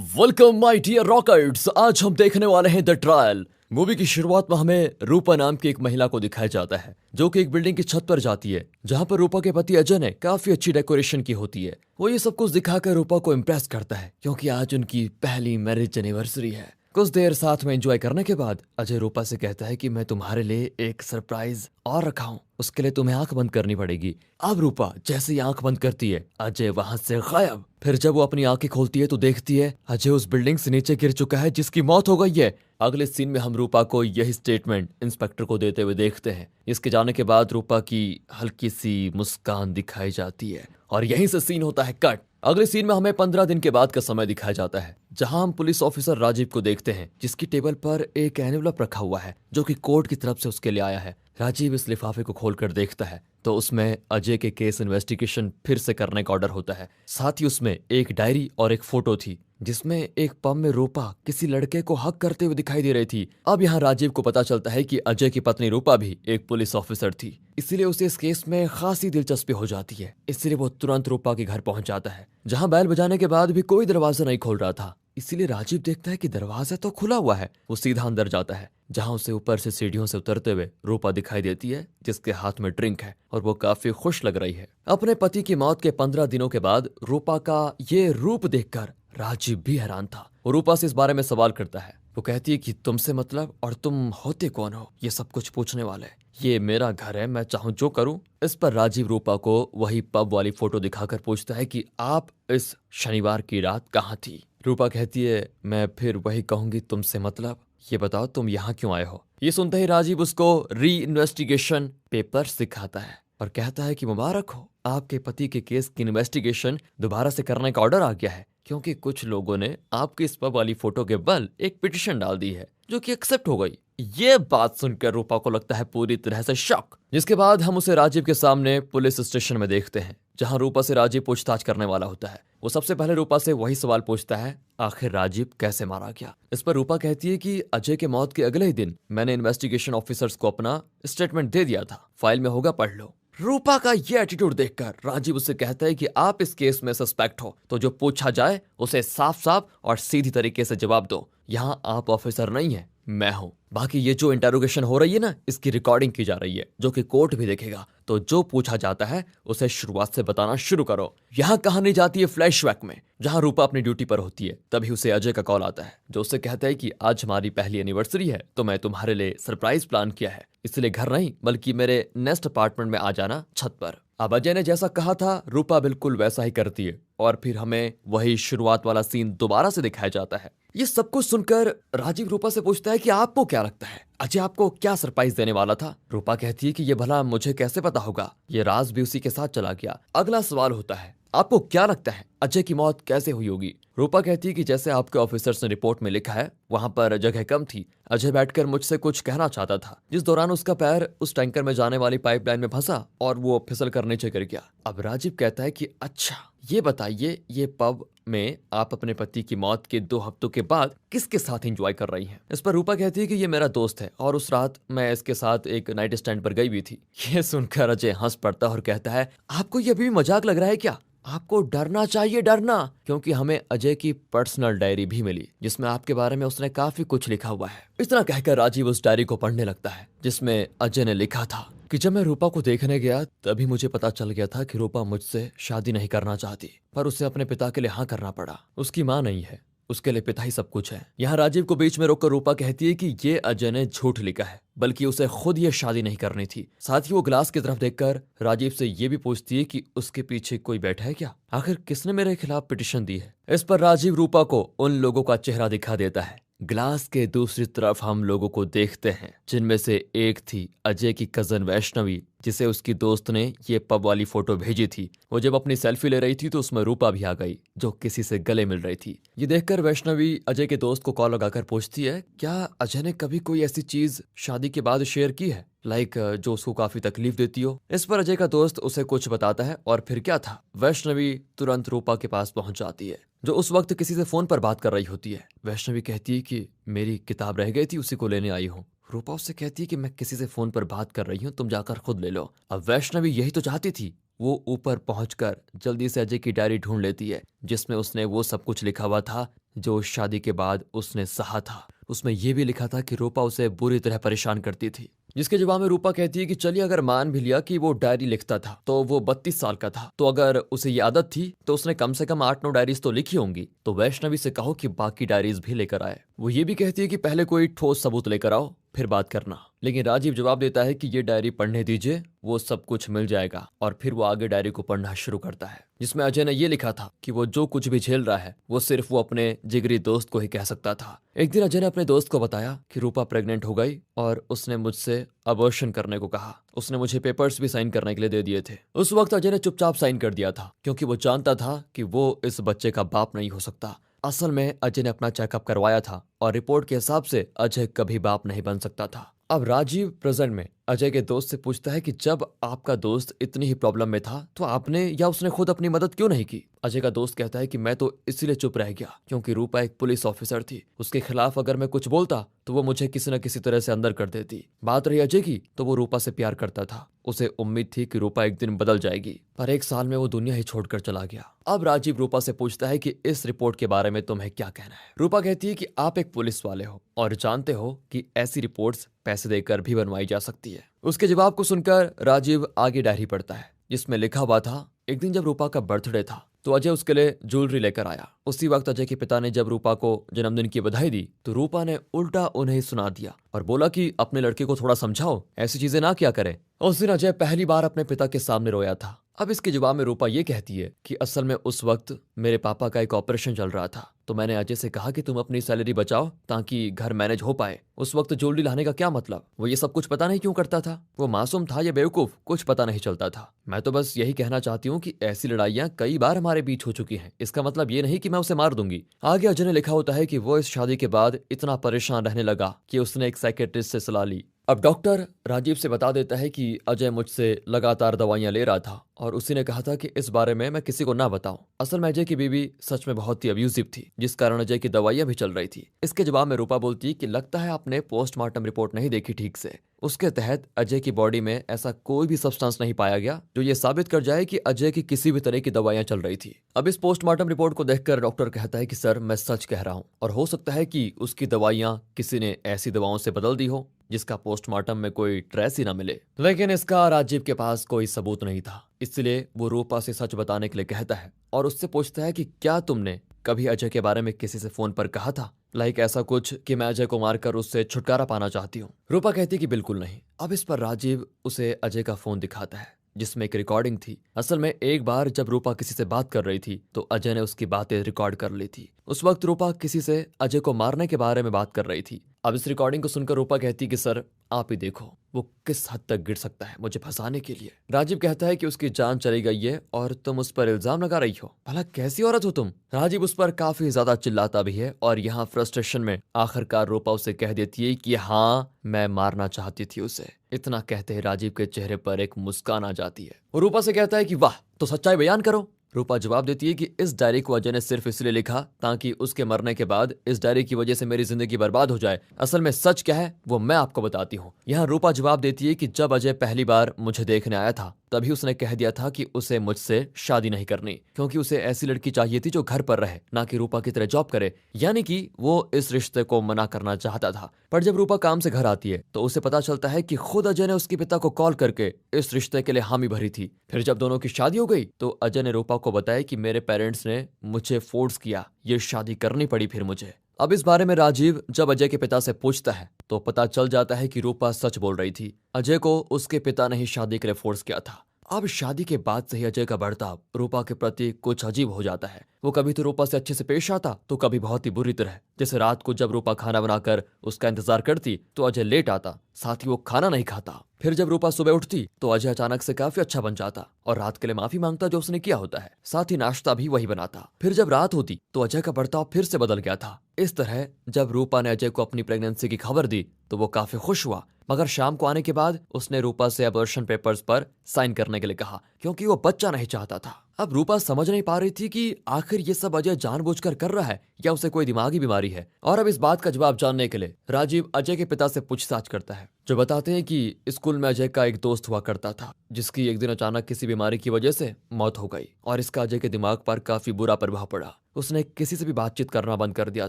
Welcome my dear rockets. आज हम देखने वाले हैं द ट्रायल। मूवी की शुरुआत में हमें रूपा नाम की एक महिला को दिखाया जाता है जो कि एक बिल्डिंग की छत पर जाती है जहां पर रूपा के पति अजय ने काफी अच्छी डेकोरेशन की होती है। वो ये सब कुछ दिखाकर रूपा को इम्प्रेस करता है क्योंकि आज उनकी पहली मैरिज एनिवर्सरी है। कुछ देर साथ में एंजॉय करने के बाद अजय रूपा से कहता है कि मैं तुम्हारे लिए एक सरप्राइज और रखा हूँ, उसके लिए तुम्हें आंख बंद करनी पड़ेगी। अब रूपा जैसे ही आंख बंद करती है अजय वहां से गायब। फिर जब वो अपनी आंखें खोलती है तो देखती है अजय उस बिल्डिंग से नीचे गिर चुका है जिसकी मौत हो गई है। अगले सीन में हम रूपा को यही स्टेटमेंट इंस्पेक्टर को देते हुए देखते हैं। इसके जाने के बाद रूपा की हल्की सी मुस्कान दिखाई जाती है और यहीं से सीन होता है कट। अगले सीन में हमें 15 दिन के बाद का समय दिखाया जाता है जहां हम पुलिस ऑफिसर राजीव को देखते हैं जिसकी टेबल पर एक एनवलप रखा हुआ है जो कि कोर्ट की तरफ से उसके लिए आया है। राजीव इस लिफाफे को खोलकर देखता है तो उसमें अजय के केस इन्वेस्टिगेशन फिर से करने का ऑर्डर होता है। साथ ही उसमें एक डायरी और एक फोटो थी जिसमें एक पब में रूपा किसी लड़के को हक करते हुए दिखाई दे रही थी। अब यहाँ राजीव को पता चलता है कि अजय की पत्नी रूपा भी एक पुलिस ऑफिसर थी, इसलिए उसे इस केस में खासी दिलचस्पी हो जाती है। इसलिए वो तुरंत रूपा के घर पहुंच जाता है जहां बैल बजाने के बाद भी कोई दरवाजा नहीं खोल रहा था। इसीलिए राजीव देखता है कि दरवाजा तो खुला हुआ है। वो सीधा अंदर जाता है जहां उसे ऊपर से सीढ़ियों से उतरते हुए रूपा दिखाई देती है जिसके हाथ में ड्रिंक है और वो काफी खुश लग रही है। अपने पति की मौत के 15 दिनों के बाद रूपा का ये रूप देखकर राजीव भी हैरान था। वो रूपा से इस बारे में सवाल करता है। वो कहती है कि तुमसे मतलब और तुम होते कौन हो ये सब कुछ पूछने वाले। ये मेरा घर है, मैं चाहूं जो करूं। इस पर राजीव रूपा को वही पब वाली फोटो दिखाकर पूछता है कि आप इस शनिवार की रात कहाँ थी। रूपा कहती है मैं फिर वही कहूंगी तुमसे मतलब। ये बताओ तुम यहाँ क्यों आए हो। ये सुनते ही राजीव उसको री इन्वेस्टिगेशन पेपर्स दिखाता है और कहता है कि मुबारक हो, आपके पति के केस की इन्वेस्टिगेशन दोबारा से करने का ऑर्डर आ गया है क्योंकि कुछ लोगों ने आपकी इस पब वाली फोटो के बल एक पिटीशन डाल दी है जो कि एक्सेप्ट हो गई। ये बात सुनकर रूपा को लगता है पूरी तरह से शॉक। जिसके बाद हम उसे राजीव के सामने पुलिस स्टेशन में देखते हैं जहां रूपा से राजीव पूछताछ करने वाला होता है। वो सबसे पहले रूपा से वही सवाल पूछता है, आखिर राजीव कैसे मारा गया। इस पर रूपा कहती है कि अजय के मौत के अगले ही दिन मैंने इन्वेस्टिगेशन ऑफिसर्स को अपना स्टेटमेंट दे दिया था, फाइल में होगा, पढ़ लो। रूपा का ये एटीट्यूड देखकर राजीव उससे कहता है कि आप इस केस में सस्पेक्ट हो तो जो पूछा जाए उसे साफ साफ और सीधी तरीके से जवाब दो। यहाँ आप ऑफिसर नहीं है, मैं हूं। बाकी ये जो इंटरोगेशन हो रही है ना, इसकी रिकॉर्डिंग की जा रही है जो कि कोर्ट भी देखेगा, तो जो पूछा जाता है उसे शुरुआत से बताना शुरू करो। यहाँ कहानी जाती है फ्लैशबैक में जहां रूपा अपनी ड्यूटी पर होती है। तभी उसे अजय का कॉल आता है जो उससे कहता है कि आज हमारी पहली एनिवर्सरी है तो मैं तुम्हारे लिए सरप्राइज प्लान किया है, इसलिए घर नहीं बल्कि मेरे नेक्स्ट अपार्टमेंट में आ जाना, छत पर। अब अजय ने जैसा कहा था रूपा बिल्कुल वैसा ही करती है और फिर हमें वही शुरुआत वाला सीन दोबारा से दिखाया जाता है। ये सब कुछ सुनकर राजीव रूपा से पूछता है कि आपको क्या लगता है अजय आपको क्या सरप्राइज देने वाला था। रूपा कहती है कि ये भला मुझे कैसे पता होगा, ये राज भी उसी के साथ चला गया। अगला सवाल होता है आपको क्या लगता है अजय की मौत कैसे हुई होगी। रूपा कहती है कि जैसे आपके ऑफिसर्स ने रिपोर्ट में लिखा है वहां पर जगह कम थी। अजय बैठकर मुझसे कुछ कहना चाहता था जिस दौरान उसका पैर उस टैंकर में जाने वाली पाइपलाइन में फंसा और वो फिसल कर नीचे गिर गया। अब राजीव कहता है कि अच्छा ये बताइए ये पब में आप अपने पति की मौत के 2 हफ्तों के बाद किसके साथ एंजॉय कर रही हैं। इस पर रूपा कहती है कि ये मेरा दोस्त है और उस रात मैं इसके साथ एक नाइट स्टैंड पर गई हुई थी। ये सुनकर अजय हंस पड़ता और कहता है आपको ये अभी भी मजाक लग रहा है क्या। आपको डरना चाहिए, डरना, क्योंकि हमें अजय की पर्सनल डायरी भी मिली जिसमें आपके बारे में उसने काफी कुछ लिखा हुआ है। इस तरह कहकर राजीव उस डायरी को पढ़ने लगता है जिसमें अजय ने लिखा था कि जब मैं रूपा को देखने गया तभी मुझे पता चल गया था कि रूपा मुझसे शादी नहीं करना चाहती, पर उसे अपने पिता के लिए हाँ करना पड़ा। उसकी माँ नहीं है, उसके लिए पिता ही सब कुछ है। यहाँ राजीव को बीच में रोककर रूपा कहती है कि ये अजय ने झूठ लिखा है, बल्कि उसे खुद ये शादी नहीं करनी थी। साथ ही वो ग्लास की तरफ देखकर राजीव से ये भी पूछती है कि उसके पीछे कोई बैठा है क्या, आखिर किसने मेरे खिलाफ पिटीशन दी है। इस पर राजीव रूपा को उन लोगों का चेहरा दिखा देता है। ग्लास के दूसरी तरफ हम लोगों को देखते हैं जिनमें से एक थी अजय की कजन वैष्णवी जिसे उसकी दोस्त ने ये पब वाली फोटो भेजी थी। वो जब अपनी सेल्फी ले रही थी तो उसमें रूपा भी आ गई जो किसी से गले मिल रही थी। ये देखकर वैष्णवी अजय के दोस्त को कॉल लगाकर पूछती है क्या अजय ने कभी कोई ऐसी चीज शादी के बाद शेयर की है जो उसको काफी तकलीफ देती हो। इस पर अजय का दोस्त उसे कुछ बताता है और फिर क्या था, वैष्णवी तुरंत रूपा के पास पहुंच जाती है जो उस वक्त किसी से फोन पर बात कर रही होती है। वैष्णवी कहती है कि मेरी किताब रह गई थी, उसी को लेने आई हूँ। रूपा उससे कहती है कि मैं किसी से फोन पर बात कर रही हूँ, तुम जाकर खुद ले लो। अब वैष्णवी यही तो चाहती थी। वो ऊपर पहुंचकर जल्दी से अजय की डायरी ढूंढ लेती है जिसमें उसने वो सब कुछ लिखा हुआ था जो उस शादी के बाद उसने सहा था। उसमें यह भी लिखा था कि रूपा उसे बुरी तरह परेशान करती थी, जिसके जवाब में रूपा कहती है कि चलिए अगर मान भी लिया कि वो डायरी लिखता था तो वो 32 साल का था, तो अगर उसे ये आदत थी तो उसने कम से कम 8-9 डायरीज तो लिखी होंगी। तो वैष्णवी से कहो कि बाकी डायरीज भी लेकर आए। वो ये भी कहती है कि पहले कोई ठोस सबूत लेकर आओ फिर बात करना। लेकिन राजीव जवाब देता है कि ये डायरी पढ़ने दीजिए, वो सब कुछ मिल जाएगा। और फिर वो आगे डायरी को पढ़ना शुरू करता है, जिसमें अजय ने ये लिखा था कि वो जो कुछ भी झेल रहा है वो सिर्फ वो अपने जिगरी दोस्त को ही कह सकता था। एक दिन अजय ने अपने दोस्त को बताया कि रूपा प्रेग्नेंट हो गई और उसने मुझसे अबॉर्शन करने को कहा। उसने मुझे पेपर्स भी साइन करने के लिए दे दिए थे। उस वक्त अजय ने चुपचाप साइन कर दिया था, क्योंकि वो जानता था कि वो इस बच्चे का बाप नहीं हो सकता। असल में अजय ने अपना चेकअप करवाया था और रिपोर्ट के हिसाब से अजय कभी बाप नहीं बन सकता था। अब राजीव प्रेजेंट में अजय के दोस्त से पूछता है कि जब आपका दोस्त इतनी ही प्रॉब्लम में था तो आपने या उसने खुद अपनी मदद क्यों नहीं की। अजय का दोस्त कहता है कि मैं तो इसलिए चुप रह गया क्योंकि रूपा एक पुलिस ऑफिसर थी, उसके खिलाफ अगर मैं कुछ बोलता तो वो मुझे किसी न किसी तरह से अंदर कर देती। बात रही अजय की तो वो रूपा से प्यार करता था, उसे उम्मीद थी कि रूपा एक दिन बदल जाएगी, पर 1 साल में वो दुनिया ही छोड़कर चला गया। अब राजीव रूपा से पूछता है कि इस रिपोर्ट के बारे में तुम्हें क्या कहना है। रूपा कहती है कि आप एक पुलिस वाले हो और जानते हो कि ऐसी रिपोर्ट्स पैसे देकर भी बनवाई जा सकती है। उसके जवाब को सुनकर राजीव आगे डायरी पढ़ता है, जिसमें लिखा हुआ था एक दिन जब रूपा का बर्थडे था तो अजय उसके लिए ज्वेलरी लेकर आया। उसी वक्त अजय के पिता ने जब रूपा को जन्मदिन की बधाई दी तो रूपा ने उल्टा उन्हें सुना दिया और बोला कि अपने लड़के को थोड़ा समझाओ, ऐसी चीजें ना किया करे। उस दिन अजय पहली बार अपने पिता के सामने रोया था। अब इसके जवाब में रूपा ये कहती है कि असल में उस वक्त मेरे पापा का एक ऑपरेशन चल रहा था, तो मैंने अजय से कहा कि तुम अपनी सैलरी बचाओ ताकि घर मैनेज हो पाए। उस वक्त ज्वेलरी लाने का क्या मतलब, वो ये सब कुछ पता नहीं क्यों करता था, वो मासूम था या बेवकूफ, कुछ पता नहीं चलता था। मैं तो बस यही कहना चाहती हूँ कि ऐसी लड़ाइयाँ कई बार हमारे बीच हो चुकी हैं, इसका मतलब ये नहीं कि मैं उसे मार दूंगी। आगे अजय ने लिखा होता है कि वो इस शादी के बाद इतना परेशान रहने लगा कि उसने एक साइकेट्रिस्ट से सलाह ली। अब डॉक्टर राजीव से बता देता है कि अजय मुझसे लगातार दवाइयां ले रहा था और उसी ने कहा था कि इस बारे में मैं किसी को ना बताऊं। असल में अजय की बीवी सच में बहुत ही अब्यूजिव थी, जिस कारण अजय की दवाइयां भी चल रही थी। इसके जवाब में रूपा बोलती है कि लगता है आपने पोस्टमार्टम रिपोर्ट नहीं देखी ठीक से। उसके तहत अजय की बॉडी में ऐसा कोई भी सब्सटेंस नहीं पाया गया जो ये साबित कर जाए कि अजय की किसी भी तरह की दवाइयां चल रही थी। अब इस पोस्टमार्टम रिपोर्ट को देखकर डॉक्टर कहता है कि सर मैं सच कह रहा हूं और हो सकता है कि उसकी दवाइयां किसी ने ऐसी दवाओं से बदल दी हो जिसका पोस्टमार्टम में कोई ट्रेस ही ना मिले। लेकिन इसका राजीव के पास कोई सबूत नहीं था, इसलिए वो रूपा से सच बताने के लिए कहता है और उससे पूछता है कि क्या तुमने कभी अजय के बारे में किसी से फोन पर कहा था, लाइक ऐसा कुछ कि मैं अजय को मारकर उससे छुटकारा पाना चाहती हूँ। रूपा कहती कि बिल्कुल नहीं। अब इस पर राजीव उसे अजय का फोन दिखाता है जिसमें एक रिकॉर्डिंग थी। असल में एक बार जब रूपा किसी से बात कर रही थी तो अजय ने उसकी बातें रिकॉर्ड कर ली थी। उस वक्त रूपा किसी से अजय को मारने के बारे में बात कर रही थी। अब इस रिकॉर्डिंग को सुनकर रूपा कहती कि सर आप ही देखो वो किस हद तक गिर सकता है मुझे फंसाने के लिए। राजीव कहता है कि उसकी जान चली गई है और तुम उस पर इल्जाम लगा रही हो, भला कैसी औरत हो तुम। राजीव उस पर काफी ज्यादा चिल्लाता भी है और यहाँ फ्रस्ट्रेशन में आखिरकार रूपा उसे कह देती है कि हाँ मैं मारना चाहती थी उसे। इतना कहते ही राजीव के चेहरे पर एक मुस्कान आ जाती है। वो रूपा से कहता है कि वाह तो सच्चाई बयान करो। रूपा जवाब देती है कि इस डायरी को अजय ने सिर्फ इसलिए लिखा ताकि उसके मरने के बाद इस डायरी की वजह से मेरी जिंदगी बर्बाद हो जाए। असल में सच क्या है वो मैं आपको बताती हूँ। यहाँ रूपा जवाब देती है कि जब अजय पहली बार मुझे देखने आया था तभी उसने कह दिया था कि उसे मुझसे शादी नहीं करनी, क्योंकि उसे ऐसी लड़की चाहिए थी जो घर पर रहे, ना कि रूपा की तरह जॉब करे। यानी कि वो इस रिश्ते को मना करना चाहता था। पर जब रूपा काम से घर आती है तो उसे पता चलता है कि खुद अजय ने उसके पिता को कॉल करके इस रिश्ते के लिए हामी भरी थी। फिर जब दोनों की शादी हो गई तो अजय ने रूपा को बताया कि मेरे पेरेंट्स ने मुझे फोर्स किया, ये शादी करनी पड़ी फिर मुझे। अब इस बारे में राजीव जब अजय के पिता से पूछता है तो पता चल जाता है कि रूपा सच बोल रही थी। अजय को उसके पिता ने ही शादी के लिए फोर्स किया था। अब शादी के बाद से ही अजय का बर्ताव रूपा के प्रति कुछ अजीब हो जाता है। वो कभी तो रूपा से अच्छे से पेश आता तो कभी बहुत ही बुरी तरह। जैसे रात को जब रूपा खाना बनाकर उसका इंतजार करती तो अजय लेट आता, साथ ही वो खाना नहीं खाता। फिर जब रूपा सुबह उठती तो अजय अचानक से काफी अच्छा बन जाता और रात के लिए माफी मांगता जो उसने किया होता है, साथ ही नाश्ता भी वही बनाता। फिर जब रात होती तो अजय का बर्ताव फिर से बदल गया था। इस तरह जब रूपा ने अजय को अपनी प्रेगनेंसी की खबर दी तो वो काफी खुश हुआ, मगर शाम को आने के बाद उसने रूपा से अबॉर्शन पेपर्स पर साइन करने के लिए कहा क्योंकि वो बच्चा नहीं चाहता था। अब रूपा समझ नहीं पा रही थी कि आखिर ये सब अजय जानबूझकर कर रहा है या उसे कोई दिमागी बीमारी है। और अब इस बात का जवाब जानने के लिए राजीव अजय के पिता से पूछताछ करता है, जो बताते हैं कि स्कूल में अजय का एक दोस्त हुआ करता था, जिसकी एक दिन अचानक किसी बीमारी की वजह से मौत हो गई और इसका अजय के दिमाग पर काफी बुरा प्रभाव पड़ा। उसने किसी से भी बातचीत करना बंद कर दिया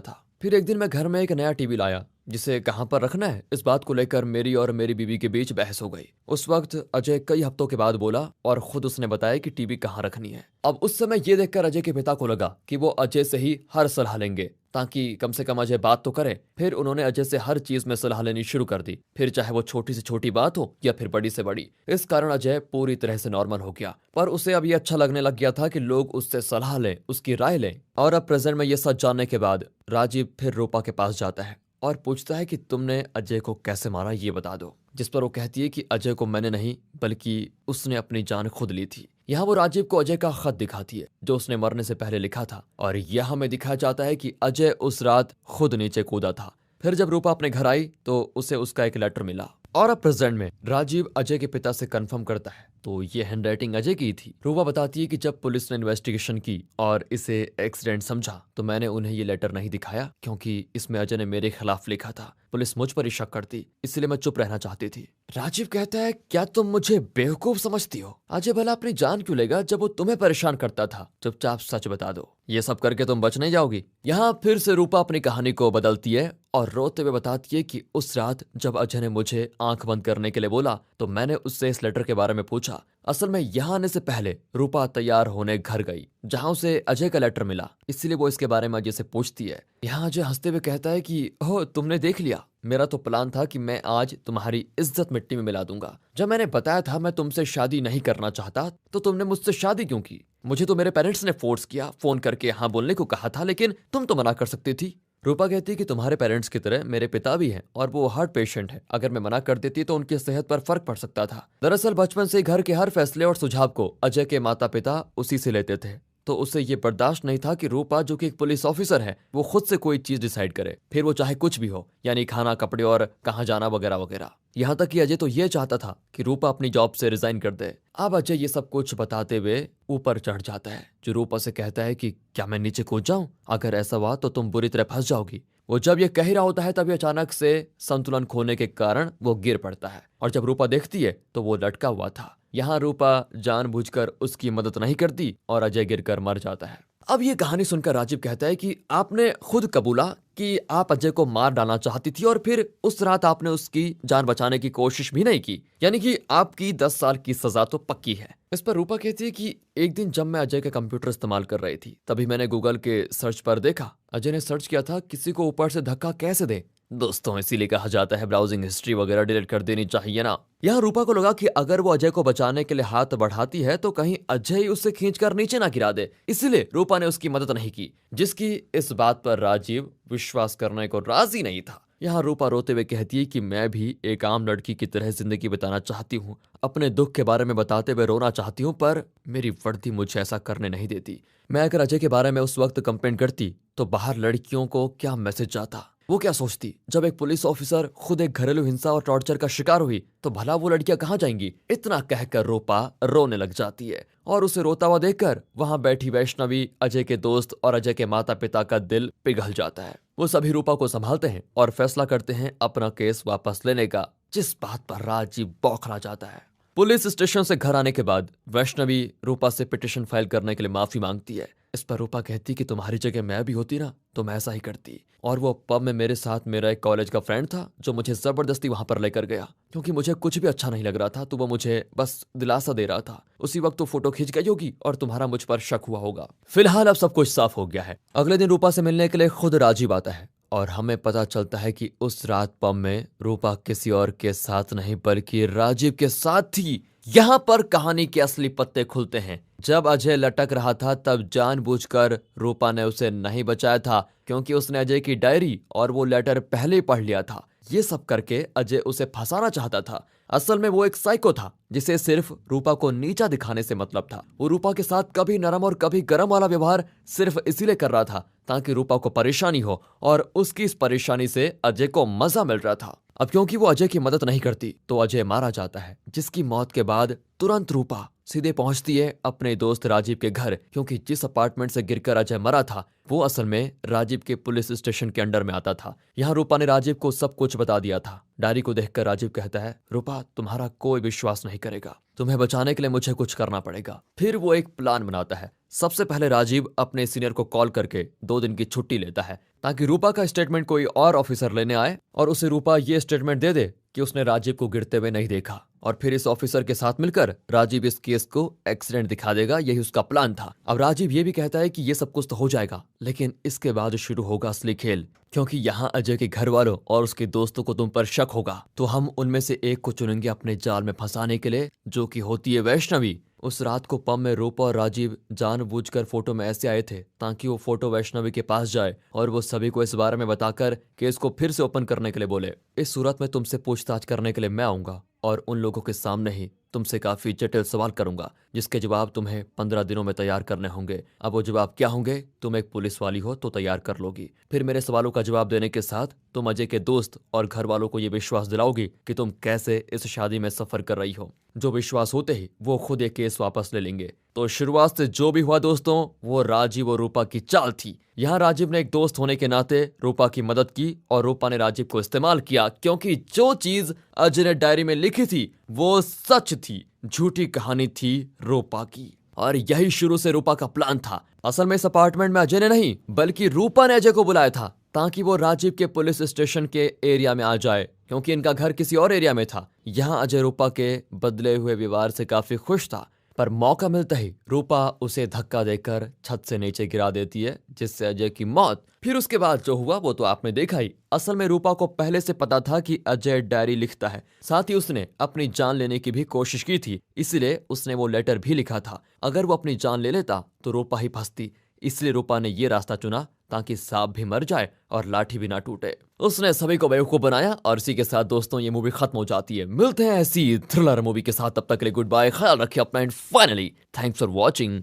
था। फिर एक दिन मैं घर में एक नया टीवी लाया, जिसे कहां पर रखना है इस बात को लेकर मेरी और मेरी बीवी के बीच बहस हो गई। उस वक्त अजय कई हफ्तों के बाद बोला और खुद उसने बताया कि टीवी कहां रखनी है। अब उस समय ये देखकर अजय के पिता को लगा कि वो अजय से ही हर सलाह लेंगे, ताकि कम से कम अजय बात तो करे। फिर उन्होंने अजय से हर चीज में सलाह लेनी शुरू कर दी, फिर चाहे वो छोटी से छोटी बात हो या फिर बड़ी से बड़ी। इस कारण अजय पूरी तरह से नॉर्मल हो गया, पर उसे अब ये अच्छा लगने लग गया था कि लोग उससे सलाह लें, उसकी राय लें। और अब प्रेजेंट में ये सच जानने के बाद राजीव फिर रूपा के पास जाता है और पूछता है कि तुमने अजय को कैसे मारा, ये बता दो। जिस पर वो कहती है कि अजय को मैंने नहीं बल्कि उसने अपनी जान खुद ली थी। यहाँ वो राजीव को अजय का खत दिखाती है जो उसने मरने से पहले लिखा था, और यह हमें दिखाया जाता है कि अजय उस रात खुद नीचे कूदा था। फिर जब रूपा अपने घर आई तो उसे उसका एक लेटर मिला। और अब प्रेजेंट में राजीव अजय के पिता से कंफर्म करता है तो ये हैंडराइटिंग अजय की थी। रूपा बताती है कि जब पुलिस ने इन्वेस्टिगेशन की और इसे एक्सीडेंट समझा तो मैंने उन्हें ये लेटर नहीं दिखाया, क्योंकि इसमें अजय ने मेरे खिलाफ लिखा था। पुलिस मुझ पर ही शक करती, इसलिए मैं चुप रहना चाहती थी। राजीव कहता है, क्या तुम मुझे बेवकूफ समझती हो? अजय भला अपनी जान क्यों लेगा जब वो तुम्हें परेशान करता था? चुपचाप सच बता दो, ये सब करके तुम बच नहीं जाओगी। यहाँ फिर से रूपा अपनी कहानी को बदलती है और रोते हुए बताती है कि उस रात जब अजय ने मुझे आंख बंद करने के लिए बोला तो मैंने उससे इस लेटर के बारे में पूछा। असल में यहाँ आने से पहले रूपा तैयार होने घर गई जहाँ उसे अजय का लेटर मिला, इसलिए वो इसके बारे में अजय से पूछती है। यहाँ अजय हंसते हुए कहता है कि ओह, तुमने देख लिया। मेरा तो प्लान था कि मैं आज तुम्हारी इज्जत मिट्टी में मिला दूंगा। जब मैंने बताया था मैं तुमसे शादी नहीं करना चाहता तो तुमने मुझसे शादी क्यों की? मुझे तो मेरे पेरेंट्स ने फोर्स किया, फोन करके हाँ बोलने को कहा था, लेकिन तुम तो मना कर सकती थी। रूपा कहती कि तुम्हारे पेरेंट्स की तरह मेरे पिता भी हैं और वो हार्ट पेशेंट है। अगर मैं मना कर देती तो उनकी सेहत पर फर्क पड़ सकता था। दरअसल बचपन से घर के हर फैसले और सुझाव को अजय के माता पिता उसी से लेते थे, तो उसे ये बर्दाश्त नहीं था कि रूपा, जो कि एक पुलिस ऑफिसर है, वो खुद से कोई चीज डिसाइड करे, फिर वो चाहे कुछ भी हो, यानी खाना, कपड़े और कहाँ जाना वगैरह वगैरह। यहाँ तक कि अजय तो ये चाहता था कि रूपा अपनी जॉब से रिजाइन कर दे। अब अजय ये सब कुछ बताते हुए ऊपर चढ़ जाता है, जो रूपा से कहता है कि क्या मैं नीचे कूद जाऊं? अगर ऐसा हुआ तो तुम बुरी तरह फंस जाओगी। वो जब ये कह रहा होता है तभी अचानक से संतुलन खोने के कारण वो गिर पड़ता है, और जब रूपा देखती है तो वो लटका हुआ था। यहाँ रूपा जानबूझकर उसकी मदद नहीं करती और अजय गिरकर मर जाता है। अब ये कहानी सुनकर राजीव कहता है कि आपने खुद कबूला कि आप अजय को मार डालना चाहती थी और फिर उस रात आपने उसकी जान बचाने की कोशिश भी नहीं की, यानी कि आपकी 10 साल की सजा तो पक्की है। इस पर रूपा कहती है कि एक दिन जब मैं अजय का कंप्यूटर इस्तेमाल कर रही थी तभी मैंने गूगल के सर्च पर देखा, अजय ने सर्च किया था किसी को ऊपर से धक्का कैसे दे। दोस्तों, इसीलिए कहा जाता है ब्राउजिंग हिस्ट्री वगैरह डिलीट कर देनी चाहिए ना। यहाँ रूपा को लगा कि अगर वो अजय को बचाने के लिए हाथ बढ़ाती है तो कहीं अजय ही उसे खींचकर नीचे ना गिरा दे, इसलिए रूपा ने उसकी मदद नहीं की, जिसकी इस बात पर राजीव विश्वास करने को राजी नहीं था। यहाँ रूपा रोते हुए कहती है कि मैं भी एक आम लड़की की तरह जिंदगी बिताना चाहती हूँ, अपने दुख के बारे में बताते हुए रोना चाहती हूँ, पर मेरी वर्दी मुझे ऐसा करने नहीं देती। मैं अगर अजय के बारे में उस वक्त कंप्लेंट करती तो बाहर लड़कियों को क्या मैसेज जाता, वो क्या सोचती? जब एक पुलिस ऑफिसर खुद एक घरेलू हिंसा और टॉर्चर का शिकार हुई तो भला वो लड़कियां कहाँ जाएंगी? इतना कहकर रूपा रोने लग जाती है, और उसे रोता हुआ देखकर वहां बैठी वैष्णवी, अजय के दोस्त और अजय के माता पिता का दिल पिघल जाता है। वो सभी रूपा को संभालते हैं और फैसला करते हैं अपना केस वापस लेने का, जिस बात पर राजीव बौखला जाता है। पुलिस स्टेशन से घर आने के बाद वैष्णवी रूपा से पिटीशन फाइल करने के लिए माफी मांगती है। इस पर रूपा कहती कि तुम्हारी जगह मैं भी होती ना तो मैं ऐसा ही करती। और वो पब में मेरे साथ मेरा एक कॉलेज का फ्रेंड था जो मुझे जबरदस्ती वहां पर लेकर गया, क्योंकि मुझे कुछ भी अच्छा नहीं लग रहा था, तो वो मुझे बस दिलासा दे रहा था। उसी वक्त तो फोटो खींच गई होगी और तुम्हारा मुझ पर शक हुआ होगा। फिलहाल अब सब कुछ साफ हो गया है। अगले दिन रूपा से मिलने के लिए खुद राजीव आता है और हमें पता चलता है कि उस रात पब में रूपा किसी और के साथ नहीं बल्कि राजीव के साथ थी। यहाँ पर कहानी के असली पत्ते खुलते हैं। जब अजय लटक रहा था तब जानबूझकर रूपा ने उसे नहीं बचाया था, क्योंकि उसने अजय की डायरी और वो लेटर पहले ही पढ़ लिया था। ये सब करके अजय उसे फंसाना चाहता था। असल में वो एक साइको था जिसे सिर्फ रूपा को नीचा दिखाने से मतलब था। वो रूपा के साथ कभी नरम और कभी गरम वाला व्यवहार सिर्फ इसीलिए कर रहा था ताकि रूपा को परेशानी हो, और उसकी इस परेशानी से अजय को मजा मिल रहा था। अब क्योंकि वो अजय की मदद नहीं करती तो अजय मारा जाता है, जिसकी मौत के बाद तुरंत रूपा सीधे पहुंचती है अपने दोस्त राजीव के घर, क्योंकि जिस अपार्टमेंट से गिरकर अजय मरा था वो असल में राजीव के पुलिस स्टेशन के अंडर में आता था। यहाँ रूपा ने राजीव को सब कुछ बता दिया था। डायरी को देखकर राजीव कहता है, रूपा तुम्हारा कोई विश्वास नहीं करेगा, तुम्हें बचाने के लिए मुझे कुछ करना पड़ेगा। फिर वो एक प्लान बनाता है। सबसे पहले राजीव अपने सीनियर को कॉल करके 2 दिन की छुट्टी लेता है ताकि रूपा का स्टेटमेंट कोई और ऑफिसर लेने आए और उसे रूपा ये स्टेटमेंट दे दे कि उसने राजीव को गिरते हुए नहीं देखा, और फिर इस ऑफिसर के साथ मिलकर राजीव इस केस को एक्सीडेंट दिखा देगा। यही उसका प्लान था। अब राजीव ये भी कहता है कि ये सब कुछ तो हो जाएगा, लेकिन इसके बाद शुरू होगा असली खेल, क्योंकि यहाँ अजय के घर वालों और उसके दोस्तों को तुम पर शक होगा, तो हम उनमें से एक को चुनेंगे अपने जाल में फंसाने के लिए, जो कि होती है वैष्णवी। उस रात को पब में रूपा और राजीव जानबूझकर फोटो में ऐसे आए थे ताकि वो फोटो वैष्णवी के पास जाए और वो सभी को इस बारे में बताकर केस को फिर से ओपन करने के लिए बोले। इस सूरत में तुमसे पूछताछ करने के लिए मैं आऊंगा और उन लोगों के सामने ही तुमसे काफी जटिल सवाल करूंगा, जिसके जवाब तुम्हें 15 दिनों में तैयार करने होंगे। अब वो जवाब क्या होंगे? तुम एक पुलिस वाली हो तो तैयार कर लोगी। फिर मेरे सवालों का जवाब देने के साथ तुम अजय के दोस्त और घर वालों को ये विश्वास दिलाओगी कि तुम कैसे इस शादी में सफर कर रही हो। जो विश्वास होते ही वो खुद ये केस वापस ले लेंगे। तो शुरुआत से जो भी हुआ दोस्तों, वो राजीव और रूपा की चाल थी। यहाँ राजीव ने एक दोस्त होने के नाते रूपा की मदद की और रूपा ने राजीव को इस्तेमाल किया, क्योंकि जो चीज अजय ने डायरी में लिखी थी वो सच थी, झूठी कहानी थी रूपा की। और यही शुरू से रूपा का प्लान था। असल में इस अपार्टमेंट में अजय ने नहीं बल्कि रूपा ने अजय को बुलाया था ताकि वो राजीव के पुलिस स्टेशन के एरिया में आ जाए, क्योंकि इनका घर किसी और एरिया में था। यहाँ अजय रूपा के बदले हुए व्यवहार से काफी खुश था, पर मौका मिलता ही रूपा उसे धक्का देकर छत से नीचे गिरा देती है, जिससे अजय की मौत। फिर उसके बाद जो हुआ वो तो आपने देखा ही। असल में रूपा को पहले से पता था कि अजय डायरी लिखता है, साथ ही उसने अपनी जान लेने की भी कोशिश की थी, इसलिए उसने वो लेटर भी लिखा था। अगर वो अपनी जान ले लेता तो रूपा ही फंसती, इसलिए रूपा ने ये रास्ता चुना ताकि सांप भी मर जाए और लाठी भी ना टूटे। उसने सभी को बेवकूफ बनाया और इसी के साथ दोस्तों ये मूवी खत्म हो जाती है। मिलते हैं ऐसी थ्रिलर मूवी के साथ, तब तक के लिए गुड बाय, ख्याल रखिए अपना, and finally thanks for watching.